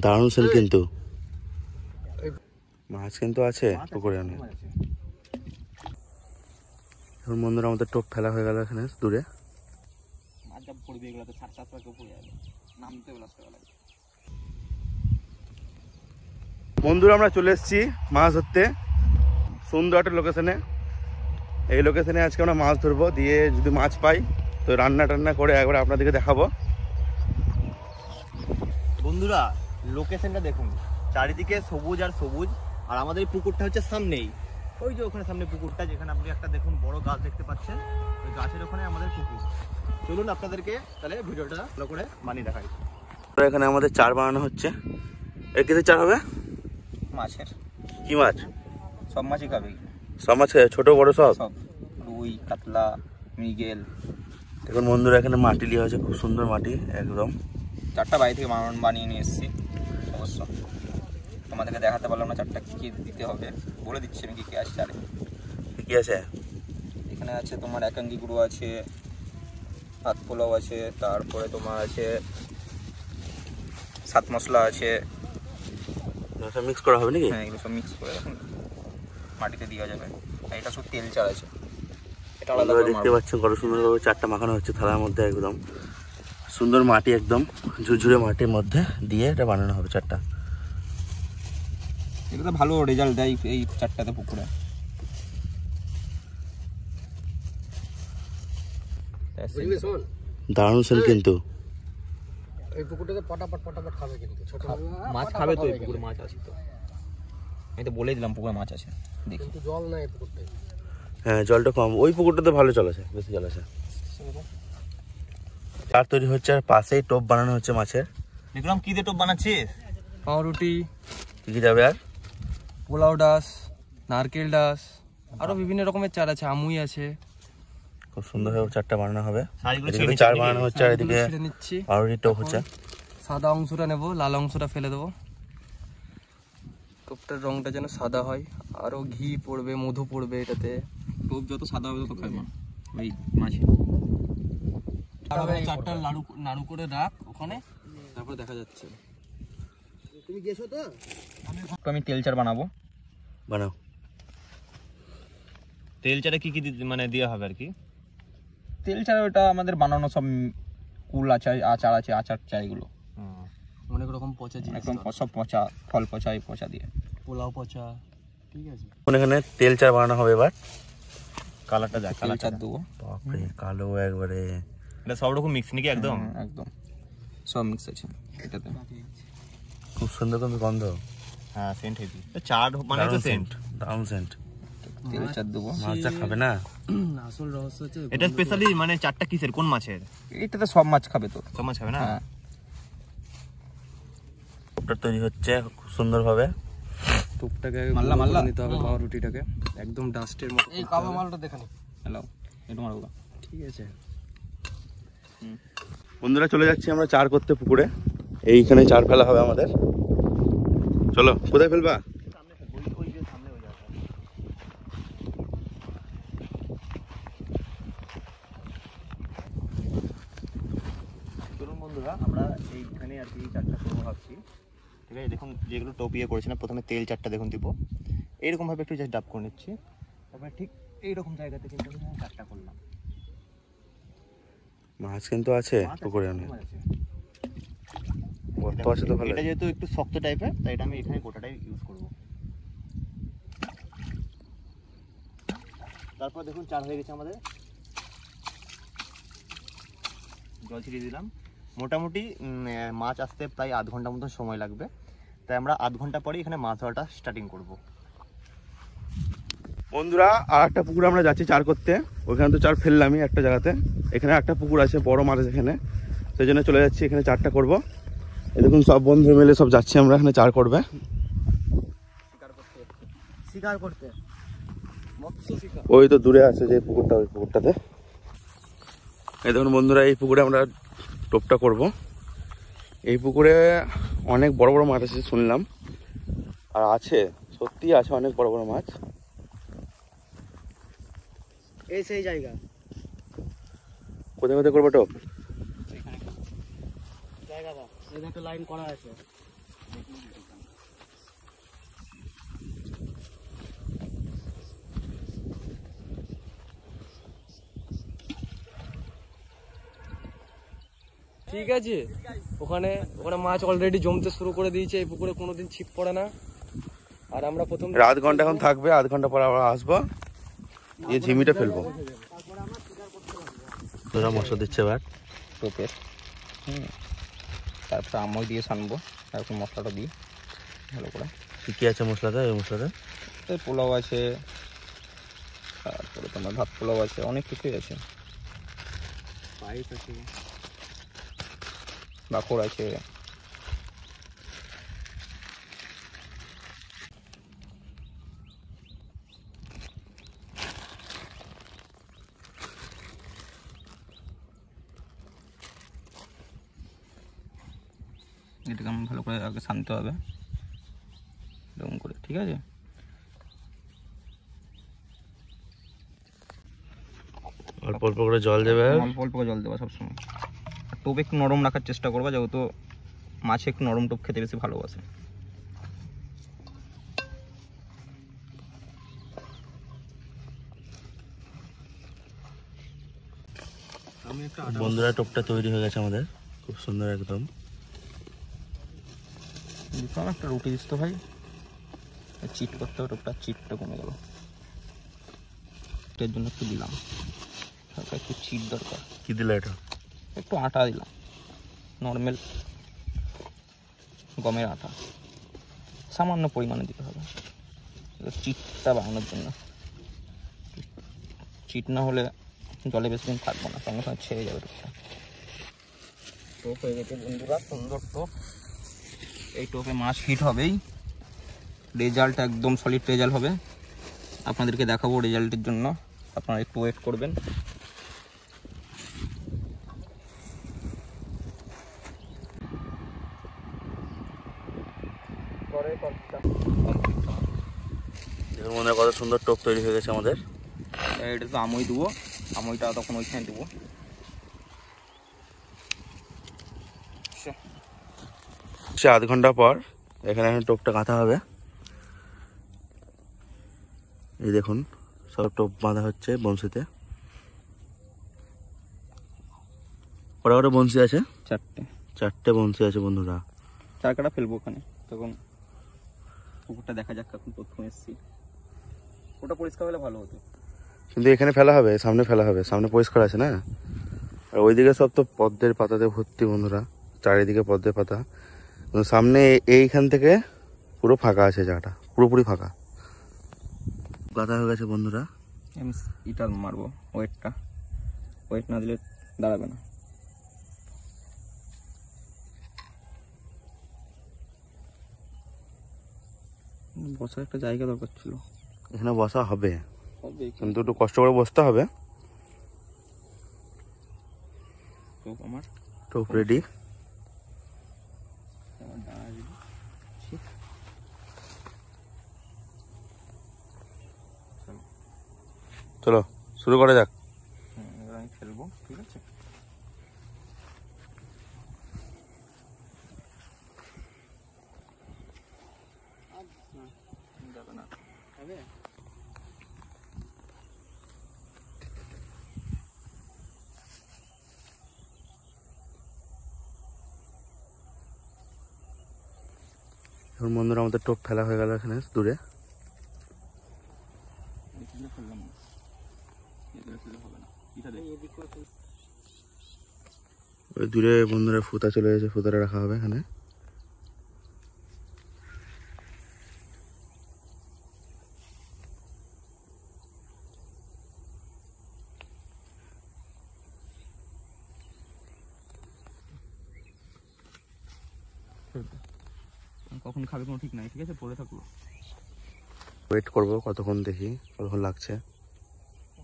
দারুণ সেল কিন্তু মাছ কিন্তু আছে পুকুরে অনেক। এখন বন্ধুরা আমাদের টোপ ফেলা হয়ে গেল এখানে দূরে। বন্ধুরা আমরা চলে এসেছি মাছ ধরতে সুন্দর একটা লোকেশনে। এই লোকেশনে আজকে আমরা মাছ ধরবো, দিয়ে যদি মাছ পাই তো রান্না টান্না করে একবার আপনাদেরকে দেখাবো। বন্ধুরা লোকেশনটা দেখুন, চারিদিকে সবুজ আর সবুজ, আর আমাদের এই পুকুরটা হচ্ছে সামনেই, ওই যে ওখানে সামনে পুকুরটা, যেখানে আপনি একটা দেখুন বড় গাছ দেখতে পাচ্ছেন, ওই গাছের ওখানে আমাদের পুকুর। চলুন আপনাদেরকে তাহলে ভিডিওটা ভালো করে বানিয়ে দেখাই। এখানে আমাদের চার বানানো হচ্ছে। এর কিছু চার হবে মাছের। কি মাছ? সব মাছই খাবে। সব মাছ ছোট বড় সব? সব, রুই, কাতলা, মৃগেল। এখন বন্ধুরা এখানে মাটি লিয়ে হয়েছে, খুব সুন্দর মাটি একদম। চারটা বাড়ি থেকে বানিয়ে নিয়ে এসেছি। অবশ্য তোমাদেরকে দেখাতে পারলাম না চারটা কী দিতে হবে, বলে দিচ্ছি আমি কী কী আছে। চারে কি আছে? এখানে আছে তোমার একাঙ্গি গুঁড়ো আছে, ভাত পোলাও আছে, তারপরে তোমার আছে সাত মশলা আছে। সব মিক্স করা হবে নাকি? হ্যাঁ, এগুলো সব মিক্স করে এখন মাটিতে দেওয়া যাবে। আর এটা সব তেল চাল আছে। এটা আলাদা করে দেখতে পাচ্ছেন কত সুন্দরভাবে চারটা মাখানো হচ্ছে থালার মধ্যে, একদম সুন্দর মাটি, একদম ঝুরঝুরে মাটির মধ্যে দিয়ে এটা বানানো হবে চারটা। এটা তো ভালো রেজাল্ট দেয় এই চারটাতে পুকুরে। দারুণ সেল কিন্তু এই পুকুরটাতে পটাপট খাবে, কিন্তু ছোট মাছ খাবে তো। এই পুকুরে মাছ আছে তো, আমি তো বলেই দিলাম পুকুরে মাছ আছে। দেখি কিন্তু জল নাই এই পুকুরটায়। হ্যাঁ জলটা কম, ওই পুকুরটাতে ভালো জল আছে, বেশি জল আছে। চার তৈরি হচ্ছে আর পাশেই টোপ বানানো হচ্ছে মাছের। দেখলাম কি দিয়ে টোপ বানাচ্ছিস? পাউরুটি, কি যাবে আর? পোলাও ডাস, নারকেল ডাস, আরো বিভিন্ন রকমের চার আছে, আমুই আছে। খুব সুন্দরভাবে চারটা বানানো হবে। এদিকে চার বানানো হচ্ছে আর এদিকে নিচ্ছি। পাউরুটি টোপ হচ্ছে। সাদা অংশটা নেব, লাল অংশটা ফেলে দেবো। টোপটার রংটা যেন সাদা হয়, আরো ঘি পড়বে, মধু পড়বে এটাতে। টোপ যত সাদা হবে তত খাবে ওই মাছ। চারটা নাড়ু করে রাখ ওখানে, তারপর দেখা যাচ্ছে। তুমি গেছো তো? আমি তেল চার বানাবো। বানাও। তেল চারে কি কি মানে দেওয়া হবে আর কি? তেল চার ওটা আমাদের বানানো সব কুল আচার আছে, আচার চার এগুলো অনেক রকম পচা জিনিস, একদম সব পচা, ফল পচা, এই পচা দিয়ে পোলাও পচা। ঠিক আছে, এখানে তেল চার বানানো হবে। এবার কালারটা দেখ, কালার চার দেবো। বাপরে কালো একবারে। এটা সব রকম মিক্স নাকি? একদম একদম সব মিক্স আছে এটাতে। খুব সুন্দর কিন্তু গন্ধ। হ্যাঁ, সেন্ট হেভি। চার মানে তো সেন্ট, দারুণ সেন্ট। তেল চার দেবো। মাছটা খাবে না? আসল রহস্য হচ্ছে এটা স্পেশালি মানে চারটা কিসের, কোন মাছের? এটাতে সব মাছ খাবে তো, সব মাছ খাবে না। হ্যাঁ, টোপটা তৈরি হচ্ছে খুব সুন্দরভাবে। টুকটাকে মাল্লা নিতে হবে পাউরুটিটাকে, একদম ডাস্টের মতো। এই কালো মালটা দেখানি। হ্যালো, একটু মারবো। ঠিক আছে বন্ধুরা চলে যাচ্ছি আমরা চার করতে পুকুরে। এইখানে চার ফেলা হবে আমাদের। চলো, কোথায় ফেলবা? চলুন বন্ধুরা, আমরা এইখানে আর কি চারটা করবো ভাবছি। ঠিক আছে, দেখুন যেগুলো টোপিয়ে করেছি না, প্রথমে তেল চারটা দেখুন দিব, এইরকমভাবে একটু জাস্ট ডাব করে নিচ্ছি। তারপরে ঠিক এইরকম জায়গাতে কিন্তু চারটা করলাম। মাছ কিন্তু আছে পুকুরে অনেক। গর্ত আছে তো ভালো। এটা যেহেতু একটু শক্ত টাইপের, তাই এটা আমি এখানে গোটাটাই ইউজ করব। তারপর দেখুন চার হয়ে গেছে আমাদের। জল ছিটিয়ে দিলাম। মোটামুটি মাছ আসতে প্রায় আধ ঘন্টার মতো সময় লাগবে, তাই আমরা আধ ঘন্টা পরে এখানে মাছ ধরাটা স্টার্টিং করব। বন্ধুরা আর একটা পুকুরে আমরা যাচ্ছি চার করতে। ওইখানে তো চার ফেললামই একটা জায়গাতে, এখানে একটা পুকুর আছে বড় মাছ এখানে, সেই জন্য চলে যাচ্ছি এখানে চারটা করব। এই দেখুন সব বন্ধু মিলে সব যাচ্ছি আমরা এখানে চার করবে। শিকার করতে, মৎস্য শিকার। ওই তো দূরে আছে যে পুকুরটা, ওই পুকুরটাতে। এই দেখুন বন্ধুরা, এই পুকুরে আমরা টোপটা করব। এই পুকুরে অনেক বড় বড় মাছ আছে শুনলাম, আর আছে সত্যি আছে অনেক বড় বড় মাছ। এই সেই জায়গা। কোথায় কোথায় করবো টোপ? জায়গাটা এই একটা লাইন করা আছে। ঠিক আছে, ওখানে ওখানে মাছ অলরেডি জমতে শুরু করে দিয়েছে। এই পুকুরে কোনোদিন ছিপ পড়ে না। আর আমরা প্রথম আধ ঘন্টা এখন থাকবে, আধ ঘন্টা পর আবার আসবো, এই ঝিমিটা ফেলবো। তোরা মশলা দিচ্ছে এবার টোপের, তারপরে আমল দিয়ে সানবো, তারপর মশলাটা দিই ভালো করে। কি কি আছে মশলাটা? এই মশলাটা এই পোলাও আছে, তারপরে তোমার ভাত পোলাও আছে, অনেক কিছুই আছে, পাইপ আছে, বাকড় আছে। এটাকে আমার ভালো করে আগে শান্ত হবে এরকম করে, ঠিক আছে? অল্প অল্প করে জল দেবে, অল্প অল্প করে জল দেওয়া সবসময়। আর টোপ একটু নরম রাখার চেষ্টা করবা, যেহেতু মাছে একটু নরম টোপ খেতে বেশি ভালোবাসে। বন্ধুরা টোপটা তৈরি হয়ে গেছে আমাদের, খুব সুন্দর একদম। দিতাম একটা রুটি দিস তো ভাই, চিট করতে হবে, টোপটা চিটটা কমে গেল, এর জন্য একটু দিলাম, হালকা একটু চিট দরকার। কি দিলে এটা? একটু আটা দিলাম, নর্মাল গমের আটা, সামান্য পরিমাণে দিতে হবে চিটটা বানানোর জন্য। চিট না হলে জলে বেশি দিন থাকবো না, সঙ্গে সঙ্গে ছেড়ে যাবে টোপটা। টোপ হয়ে গেছে বন্ধুরা, সুন্দর টোপ। এই টোপে মাছ হিট হবেই, রেজাল্ট একদম সলিড রেজাল্ট হবে। আপনাদেরকে দেখাবো রেজাল্টের জন্য, আপনারা একটু ওয়েট করবেন। দেখুন মনে কত সুন্দর টোপ তৈরি হয়ে গেছে আমাদের। এটা তো আমই দেবো, আমইটা তখন ওইখানে দেবো। সে আধ ঘন্টা পর এখানে এখন টোপটা গাঁথা হবে। এই দেখুন সব টোপ বাঁধা হচ্ছে বংশীতে। ওরা ওরা বংশী আছে, চারটে বংশী আছে বন্ধুরা। চার কাটা ফেলবো ওখানে, তখন পুকুরটা দেখা যাক। এখন প্রথম এসছি, ওটা পরিষ্কার হলে ভালো হতো। কিন্তু এখানে ফেলা হবে, সামনে ফেলা হবে, সামনে পরিষ্কার আছে না। আর ওইদিকে সব তো পদ্মের পাতাতে ভর্তি বন্ধুরা, চারিদিকে পদ্মের পাতা। সামনে এইখান থেকে পুরো ফাঁকা আছে, জায়গাটা পুরোপুরি ফাঁকা। গাঁথা হয়ে গেছে বন্ধুরা। আমি ইটা মারবো, ওয়েট না দিলে দাঁড়াবে না। বসার একটা জায়গা দরকার ছিল, এখানে বসা হবে, কিন্তু একটু কষ্ট করে বসতে হবে। আমার টোপ রেডি। চলো শুরু করা যাক। এবার আমি ফেলবো, ঠিক আছে? যাবে না, হবে? এখন বন্ধুরা আমাদের টোপ ফেলা হয়ে গেল এখানে দূরে। ওই দূরে বন্ধুরা ফুতা চলে গেছে, ফুতাটা রাখা হবে এখানে। কখন খাবে কোনো ঠিক নাই, ঠিক আছে? পড়ে থাকলো, ওয়েট করবো কতক্ষণ, দেখি কতক্ষণ লাগছে।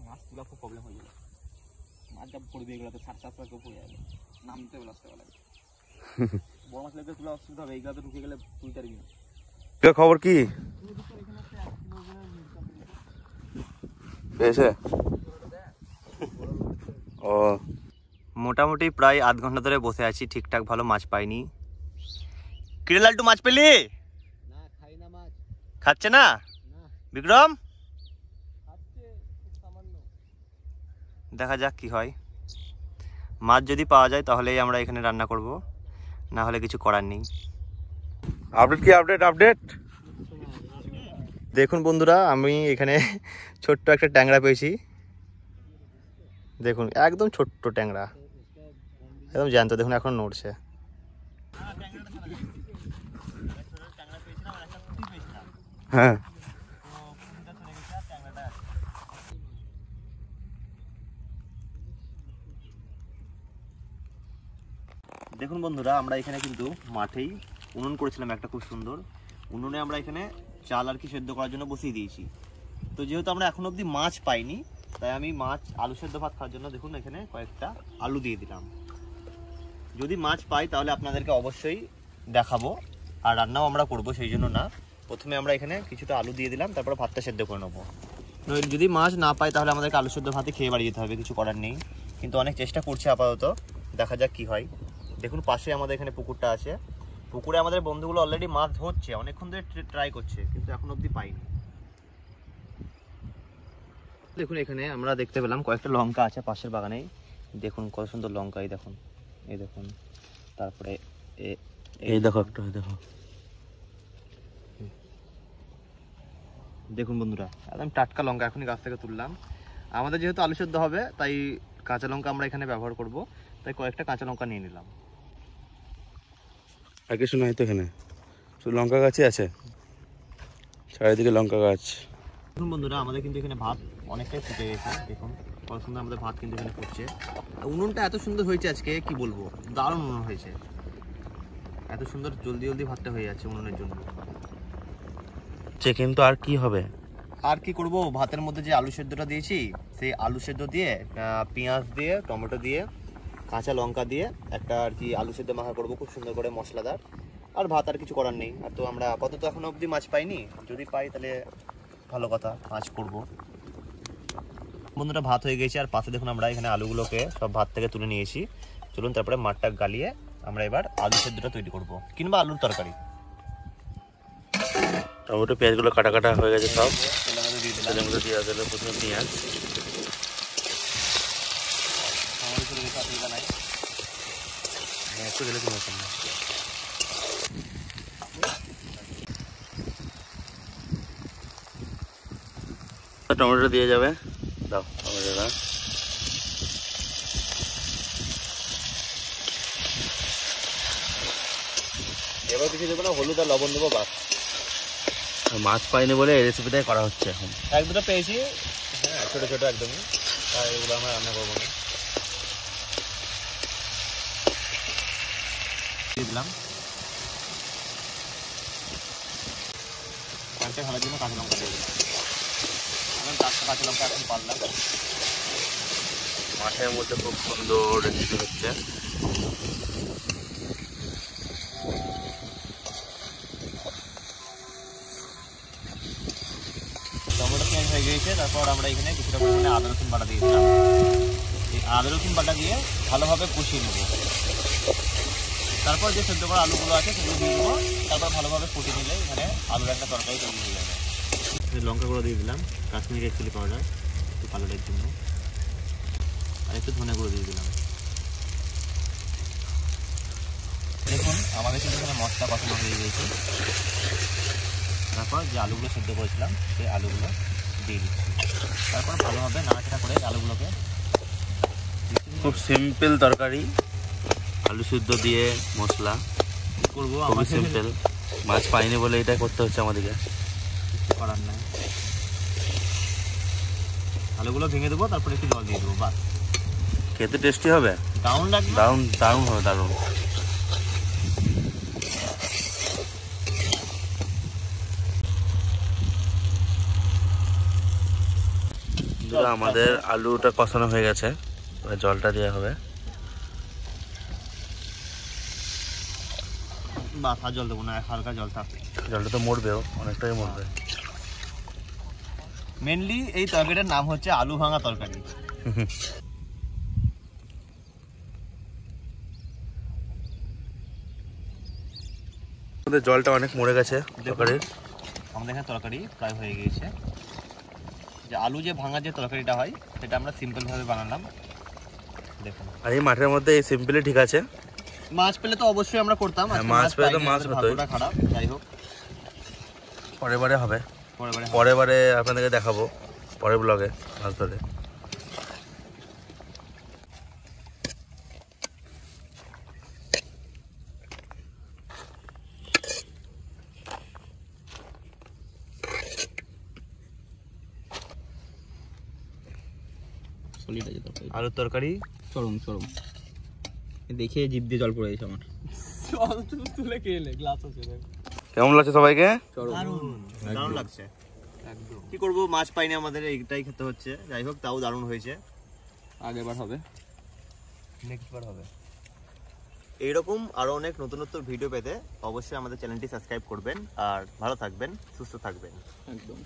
মাছ তোলা খুব প্রবলেম হয়ে যাবে, মাছ যা পড়বে এগুলো তো 7-8 কেউ পড়ে যাবে, নামতে হবে লাস্টে বেলায়। বড় মাছ লাগলে তোলা অসুবিধা হবে, এইগুলো তো ঢুকে গেলে তুই তারবি না। খবর কি পেয়েছে? ও মোটামুটি প্রায় আধ ঘন্টা ধরে বসে আছি, ঠিকঠাক ভালো মাছ পাইনি। কিরে লালটু, মাছ পেলি? খাচ্ছে না বিক্রম? দেখা যাক কি হয়। মাছ যদি পাওয়া যায় তাহলেই আমরা এখানে রান্না করব, না হলে কিছু করার নেই। আপডেট কি আপডেট? দেখুন বন্ধুরা, আমি এখানে ছোট্ট একটা ট্যাংরা পেয়েছি। দেখুন একদম ছোট্ট ট্যাংরা, একদম জ্যান্ত। দেখুন এখন নড়ছে। হ্যাঁ, দেখুন বন্ধুরা, আমরা এখানে কিন্তু মাঠেই উনুন করেছিলাম একটা খুব সুন্দর। উনুনে আমরা এখানে চাল আর কি সেদ্ধ করার জন্য বসিয়ে দিয়েছি। তো যেহেতু আমরা এখন অবধি মাছ পাইনি, তাই আমি মাছ আলু সেদ্ধ ভাত খাওয়ার জন্য দেখুন এখানে কয়েকটা আলু দিয়ে দিলাম। যদি মাছ পাই তাহলে আপনাদেরকে অবশ্যই দেখাবো, আর রান্নাও আমরা করব, সেই জন্য না। প্রথমে আমরা এখানে কিছুটা আলু দিয়ে দিলাম, তারপর ভাতটা সেদ্ধ করে নেবো। যদি মাছ না পাই তাহলে আমাদেরকে আলু সেদ্ধ ভাতে খেয়ে বাড়ি যেতে হবে, কিছু করার নেই। কিন্তু অনেক চেষ্টা করছি আপাতত, দেখা যাক কি হয়। দেখুন পাশে আমাদের এখানে পুকুরটা আছে। পুকুরে আমাদের বন্ধুগুলো অলরেডি মাছ ধরছে, অনেকক্ষণ ধরে ট্রাই করছে, কিন্তু এখন অবধি পাইনি। দেখুন এখানে আমরা দেখতে পেলাম কয়েকটা লঙ্কা আছে পাশের বাগানেই। দেখুন কত সুন্দর লঙ্কা, এই দেখুন, এই দেখুন। তারপরে এই দেখো একটা, দেখো। দেখুন বন্ধুরা, একদম টাটকা লঙ্কা, এখনই গাছ থেকে তুললাম। আমাদের যেহেতু আলু সেদ্ধ হবে, তাই কাঁচা লঙ্কা আমরা এখানে ব্যবহার করব, তাই কয়েকটা কাঁচা লঙ্কা নিয়ে নিলাম। আর কিছু নাই তো এখানে, শুধু লঙ্কা গাছই আছে, চারিদিকে লঙ্কা গাছ। দেখুন বন্ধুরা, আমাদের কিন্তু এখানে ভাত অনেকটাই ফুটে গেছে। দেখুন কত সুন্দর আমাদের ভাত কিন্তু এখানে ফুটছে। উনুনটা এত সুন্দর হয়েছে আজকে, কি বলবো, দারুণ উনুন হয়েছে। এত সুন্দর জলদি ভাতটা হয়ে যাচ্ছে উনুনের জন্য। কিন্তু আর কি হবে? আর কি করব, ভাতের মধ্যে যে আলু সেদ্ধটা দিয়েছি, সেই আলু সেদ্ধ দিয়ে পেঁয়াজ দিয়ে, টমেটো দিয়ে, কাঁচা লঙ্কা দিয়ে একটা আর কি আলু সেদ্ধ মাখা করবো খুব সুন্দর করে মশলাদার। আর ভাত আর কিছু করার নেই। আর তো আমরা আপাতত এখন অবধি মাছ পাইনি, যদি পাই তাহলে ভালো কথা, মাছ করব। বন্ধুরা ভাত হয়ে গেছে, আর পাশে দেখুন আমরা এখানে আলুগুলোকে সব ভাত থেকে তুলে নিয়েছি। চলুন তারপরে মাঠটা গালিয়ে আমরা এবার আলু সেদ্ধটা তৈরি করব, কিংবা আলুর তরকারি। টমেটো পেঁয়াজগুলো কাটা কাটা হয়ে গেছে সব, তেলের মধ্যে দিয়ে দিলাম। তেলের মধ্যে দিয়ে দিলে প্রথমে পেঁয়াজ। আমাদের চলে গেছে, অসুবিধা নাই। একটু গেলে কোনো ব্যাপার না। টমেটো দিয়ে যাবে, দাও টমেটোটা। এবার কিছু দেবো না, হলুদ আর লবণ দেবো, বাস। মাছ পাইনি বলে এই রেসিপিটাই করা হচ্ছে এখন। এক দুটো পেয়েছি, হ্যাঁ ছোটো ছোটো একদমই, তাই এগুলো আমরা রান্না করবো না। দিয়ে দিলাম কয়েকটা খাওয়ার জন্য কাঁচা লঙ্কা দিয়ে দিলাম। আমি কাঁচা লঙ্কা এখন পারলাম। মাঠের মধ্যে খুব সুন্দর রেসিপি হচ্ছে। টমেটো পেঁয়াজ হয়ে গিয়েছে, তারপর আমরা এখানে কিছুটা পরিমাণে আদা রসুন বাটা দিয়ে দিলাম। এই আদা রসুন বাটা দিয়ে ভালোভাবে কষিয়ে নেব। তারপর যে সেদ্ধ করা আলুগুলো আছে সেগুলো দিয়ে দেবো, তারপর ভালোভাবে ফুটিয়ে নিলে এখানে আলুর একটা তরকারি তৈরি হয়ে যাবে। লঙ্কা গুঁড়ো দিয়ে দিলাম, কাশ্মীরি রেড চিলি পাউডার একটু কালারের জন্য, আর একটু ধনে গুঁড়ো দিয়ে দিলাম। দেখুন আমাদের কিন্তু এখানে মশলা কষানো হয়ে গিয়েছে। তারপর যে আলুগুলো সেদ্ধ করেছিলাম সেই আলুগুলো দিয়ে দিচ্ছি। তারপর ভালোভাবে নাড়াচাড়া করে আলুগুলোকে। খুব সিম্পল তরকারি, আলু সিদ্ধ দিয়ে মশলা করবো, খুবই আমাদের সিম্পল। মাছ পাইনি বলে এটা করতে হচ্ছে আমাদেরকে, কিছু করার নাই। আলুগুলো ভেঙে দেবো, তারপর একটু জল দিয়ে দেবো, বাস। খেতে টেস্টি হবে, দারুণ লাগবে। দারুণ দারুণ হবে, দারুণ। আমাদের আলুটা কষানো হয়ে গেছে, এবার জলটা দেওয়া হবে। বাস, আর জল দেবো না, হালকা জল থাকবে। জলটা তো মরবেও, অনেকটাই মরবে। মেনলি এই তরকারিটার নাম হচ্ছে আলু ভাঙা তরকারি। আমাদের জলটা অনেক মরে গেছে তরকারির। আমাদের এখানে তরকারি প্রায় হয়ে গিয়েছে। যে আলু যে ভাঙা যে তরকারিটা হয় সেটা আমরা সিম্পলভাবে বানালাম। দেখুন। আর এই মাঠের মধ্যে এই সিম্পলি ঠিক আছে। মাছ পেলে তো অবশ্যই আমরা করতাম, হ্যাঁ, আজকে মাছ পেলে তো পাইনি, মাছ আমাদের হতোই। ভাগ্যটা খারাপ। যাই হোক, পরের বারে হবে, পরের পরের বারে আপনাদেরকে দেখাবো পরের ব্লগে মাছ ধরে। সলিড আছে তরকারি, আলুর তরকারি চরম চরম। দেখে জিভ দিয়ে জল পড়ে গেছে আমার। তুলে খেলে গ্লাস আছে কেমন লাগছে সবাইকে? দারুণ লাগছে। কি করবো, মাছ পাইনি, আমাদের এইটাই খেতে হচ্ছে। যাই হোক, তাও দারুণ হয়েছে। আগেরবার হবে, নেক্সট বার হবে। এইরকম আরো অনেক নতুন নতুন ভিডিও পেতে অবশ্যই আমাদের চ্যানেলটি সাবস্ক্রাইব করবেন, আর ভালো থাকবেন, সুস্থ থাকবেন। একদম।